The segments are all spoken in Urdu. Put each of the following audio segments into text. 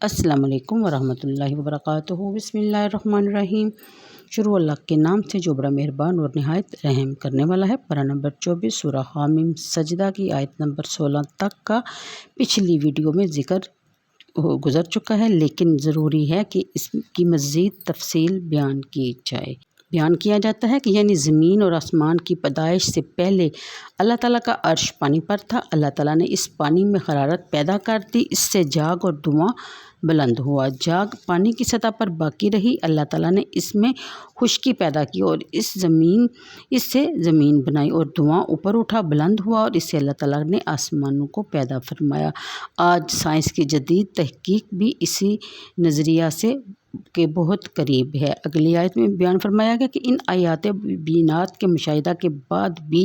السلام علیکم ورحمۃ اللہ وبرکاتہ۔ بسم اللہ الرحمن الرحیم۔ شروع اللہ کے نام سے جو بڑا مہربان اور نہایت رحم کرنے والا ہے۔ پارہ نمبر 24 سورہ حامیم سجدہ کی آیت نمبر 16 تک کا پچھلی ویڈیو میں ذکر گزر چکا ہے، لیکن ضروری ہے کہ اس کی مزید تفصیل بیان کی جائے۔ بیان کیا جاتا ہے کہ یعنی زمین اور آسمان کی پیدائش سے پہلے اللہ تعالیٰ کا عرش پانی پر تھا۔ اللہ تعالیٰ نے اس پانی میں حرارت پیدا کر دی، اس سے جاگ اور دھواں بلند ہوا۔ جاگ پانی کی سطح پر باقی رہی۔ اللہ تعالیٰ نے اس میں خشکی پیدا کی اور اس سے زمین بنائی، اور دھواں اوپر اٹھا، بلند ہوا، اور اس سے اللہ تعالیٰ نے آسمانوں کو پیدا فرمایا۔ آج سائنس کی جدید تحقیق بھی اسی نظریہ سے کے بہت قریب ہے۔ اگلی آیت میں بیان فرمایا گیا کہ ان آیات بینات کے مشاہدہ کے بعد بھی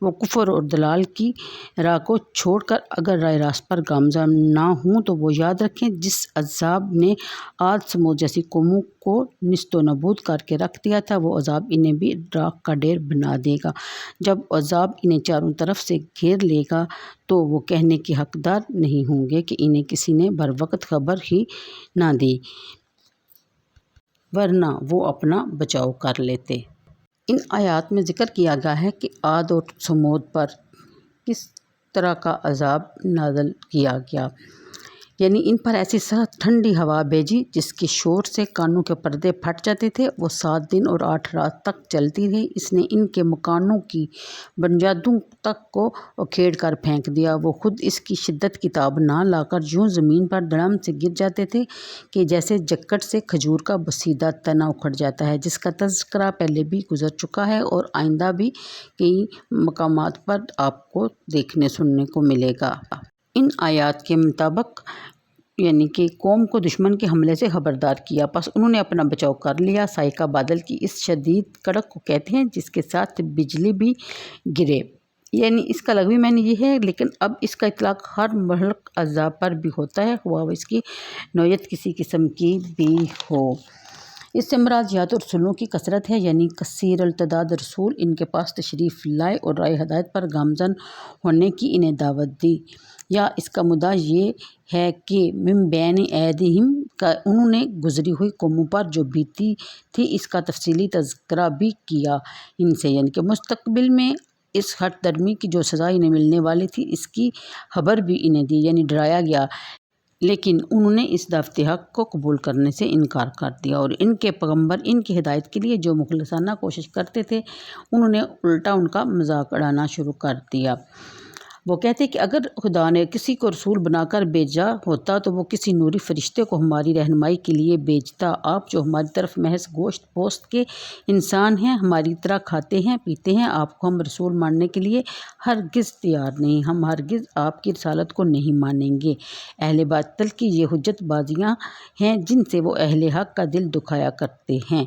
وہ کفر اور ضلال کی راہ کو چھوڑ کر اگر راہ راست پر گامزن نہ ہوں تو وہ یاد رکھیں جس عذاب نے عاد ثمود جیسی قوموں کو نیست و نابود کر کے رکھ دیا تھا، وہ عذاب انہیں بھی راکھ کا ڈھیر بنا دے گا۔ جب عذاب انہیں چاروں طرف سے گھیر لے گا تو وہ کہنے کے حقدار نہیں ہوں گے کہ انہیں کسی نے بروقت خبر ہی نہ دی، ورنہ وہ اپنا بچاؤ کر لیتے۔ ان آیات میں ذکر کیا گیا ہے کہ عاد اور ثمود پر کس طرح کا عذاب نازل کیا گیا، یعنی ان پر ایسی سخت ٹھنڈی ہوا بھیجی جس کے شور سے کانوں کے پردے پھٹ جاتے تھے۔ وہ 7 دن اور 8 رات تک چلتی رہی۔ اس نے ان کے مکانوں کی بنیادوں تک کو اکھیڑ کر پھینک دیا۔ وہ خود اس کی شدت کی تاب نہ لا کر یوں زمین پر دھڑام سے گر جاتے تھے کہ جیسے جکڑ سے کھجور کا بسیدہ تنا اکھڑ جاتا ہے، جس کا تذکرہ پہلے بھی گزر چکا ہے اور آئندہ بھی کئی مقامات پر آپ کو دیکھنے سننے کو ملے گا۔ ان آیات کے مطابق یعنی کہ قوم کو دشمن کے حملے سے خبردار کیا، پس انہوں نے اپنا بچاؤ کر لیا۔ صاعقہ بادل کی اس شدید کڑک کو کہتے ہیں جس کے ساتھ بجلی بھی گرے، یعنی اس کا لغوی معنی یہ ہے، لیکن اب اس کا اطلاق ہر مہلک عذاب پر بھی ہوتا ہے، خواہ اس کی نوعیت کسی قسم کی بھی ہو۔ اس سے مراد یا تو رسولوں کی کثرت ہے، یعنی کثیر التعداد رسول ان کے پاس تشریف لائے اور راہ ہدایت پر گامزن ہونے کی انہیں دعوت دی، یا اس کا مدعا یہ ہے کہ من بین ایدیہم کا انہوں نے گزری ہوئی قوموں پر جو بیتی تھی اس کا تفصیلی تذکرہ بھی کیا ان سے، یعنی کہ مستقبل میں اس ہٹ درمی کی جو سزا انہیں ملنے والی تھی اس کی خبر بھی انہیں دی، یعنی ڈرایا گیا، لیکن انہوں نے اس دعوت حق کو قبول کرنے سے انکار کر دیا، اور ان کے پیغمبر ان کی ہدایت کے لیے جو مخلصانہ کوشش کرتے تھے انہوں نے الٹا ان کا مذاق اڑانا شروع کر دیا۔ وہ کہتے کہ اگر خدا نے کسی کو رسول بنا کر بھیجا ہوتا تو وہ کسی نوری فرشتے کو ہماری رہنمائی کے لیے بھیجتا۔ آپ جو ہماری طرف محض گوشت پوست کے انسان ہیں، ہماری طرح کھاتے ہیں پیتے ہیں، آپ کو ہم رسول ماننے کے لیے ہرگز تیار نہیں، ہم ہرگز آپ کی رسالت کو نہیں مانیں گے۔ اہل باطل کی یہ حجت بازیاں ہیں جن سے وہ اہل حق کا دل دکھایا کرتے ہیں۔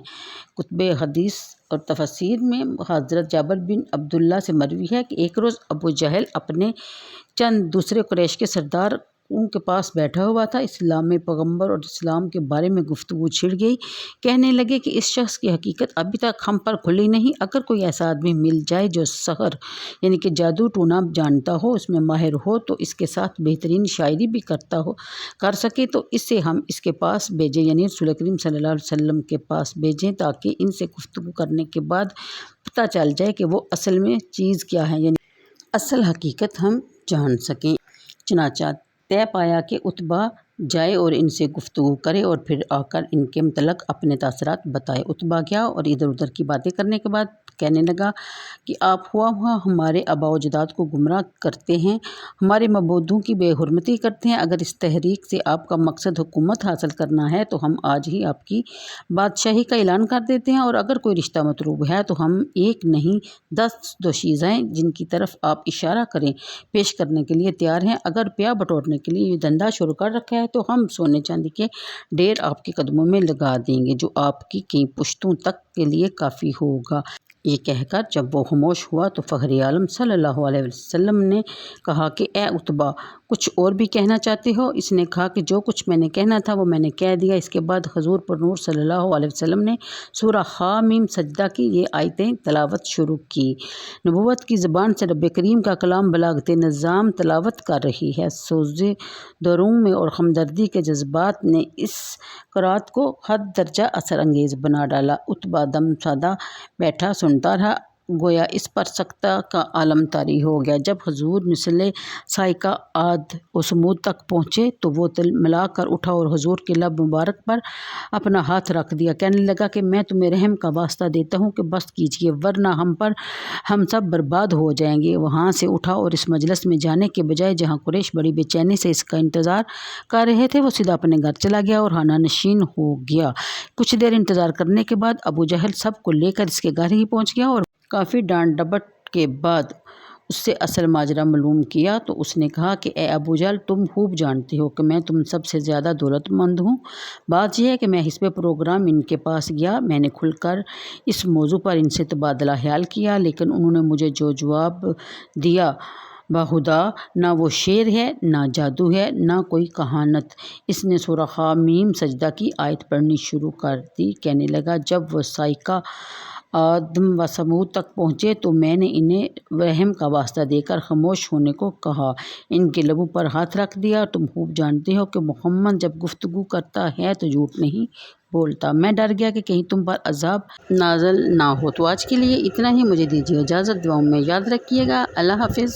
کتب حدیث اور تفاسیر میں حضرت جابر بن عبداللہ سے مروی ہے کہ ایک روز ابو جہل اپنے چند دوسرے قریش کے سرداروں کے پاس بیٹھا ہوا تھا۔ اسلام میں پیغمبر اور اسلام کے بارے میں گفتگو چھڑ گئی۔ کہنے لگے کہ اس شخص کی حقیقت ابھی تک ہم پر کھلی نہیں، اگر کوئی ایسا آدمی مل جائے جو سحر یعنی کہ جادو ٹونا جانتا ہو، اس میں ماہر ہو، تو اس کے ساتھ بہترین شاعری بھی کر سکے تو اسے ہم اس کے پاس بھیجیں، یعنی رسول کریم صلی اللہ علیہ وسلم کے پاس بھیجیں، تاکہ ان سے گفتگو کرنے کے بعد پتہ چل جائے کہ وہ اصل میں چیز کیا ہے، یعنی اصل حقیقت ہم جان سکیں۔ چنانچہ طے پایا کہ اتبا جائے اور ان سے گفتگو کرے اور پھر آ کر ان کے متعلق اپنے تاثرات بتائے۔ اتبا گیا اور ادھر ادھر کی باتیں کرنے کے بعد کہنے لگا کہ آپ ہوا ہمارے آباء و اجداد کو گمراہ کرتے ہیں، ہمارے معبودوں کی بے حرمتی کرتے ہیں۔ اگر اس تحریک سے آپ کا مقصد حکومت حاصل کرنا ہے تو ہم آج ہی آپ کی بادشاہی کا اعلان کر دیتے ہیں، اور اگر کوئی رشتہ مطلوب ہے تو ہم ایک نہیں 10 دوشیزیں جن کی طرف آپ اشارہ کریں پیش کرنے کے لیے تیار ہیں۔ اگر پیا بٹورنے کے لیے یہ دھندا شروع کر رکھا ہے تو ہم سونے چاندی کے ڈھیر آپ کے قدموں میں لگا دیں گے جو آپ کی کئی پشتوں تک کے لیے کافی ہوگا۔ یہ کہہ کر جب وہ خاموش ہوا تو فخر عالم صلی اللہ علیہ وسلم نے کہا کہ اے عتبہ، کچھ اور بھی کہنا چاہتے ہو؟ اس نے کہا کہ جو کچھ میں نے کہنا تھا وہ میں نے کہہ دیا۔ اس کے بعد حضور پر نور صلی اللہ علیہ وسلم نے سورہ حامیم سجدہ کی یہ آیتیں تلاوت شروع کی۔ نبوت کی زبان سے رب کریم کا کلام بلاغت نظام تلاوت کر رہی ہے۔ سوز دروں میں اور ہمدردی کے جذبات نے اس قرات کو حد درجہ اثر انگیز بنا ڈالا۔ عتبہ دم سادہ بیٹھا سنتا رہا، گویا اس پر سکتہ کا عالم طاری ہو گیا۔ جب حضور مثل صاعقہ عاد و ثمود تک پہنچے تو وہ تلملا کر اٹھا اور حضور کے لب مبارک پر اپنا ہاتھ رکھ دیا۔ کہنے لگا کہ میں تمہیں رحم کا واسطہ دیتا ہوں کہ بس کیجیے، ورنہ ہم سب برباد ہو جائیں گے۔ وہاں سے اٹھا اور اس مجلس میں جانے کے بجائے جہاں قریش بڑی بے چینی سے اس کا انتظار کر رہے تھے، وہ سیدھا اپنے گھر چلا گیا اور خانہ نشین ہو گیا۔ کچھ دیر انتظار کرنے کے بعد ابو جہل سب کو لے کر اس کے گھر ہی پہنچ گیا اور کافی ڈانٹ ڈپٹ کے بعد اس سے اصل ماجرا معلوم کیا تو اس نے کہا کہ اے ابو جہل، تم خوب جانتے ہو کہ میں تم سب سے زیادہ دولت مند ہوں۔ بات یہ ہے کہ میں حسب پروگرام ان کے پاس گیا، میں نے کھل کر اس موضوع پر ان سے تبادلہ خیال کیا، لیکن انہوں نے مجھے جو جواب دیا بخدا نہ وہ شعر ہے، نہ جادو ہے، نہ کوئی کہانت۔ اس نے سورہ حامیم سجدہ کی آیت پڑھنی شروع کر دی۔ کہنے لگا جب وہ صاعقہ عاد و ثمود تک پہنچے تو میں نے انہیں رحم کا واسطہ دے کر خاموش ہونے کو کہا، ان کے لبوں پر ہاتھ رکھ دیا۔ تم خوب جانتے ہو کہ محمد جب گفتگو کرتا ہے تو جھوٹ نہیں بولتا۔ میں ڈر گیا کہ کہیں تم پر عذاب نازل نہ ہو۔ تو آج کے لیے اتنا ہی، مجھے دیجیے اجازت، دعاؤں میں یاد رکھیے گا۔ اللہ حافظ۔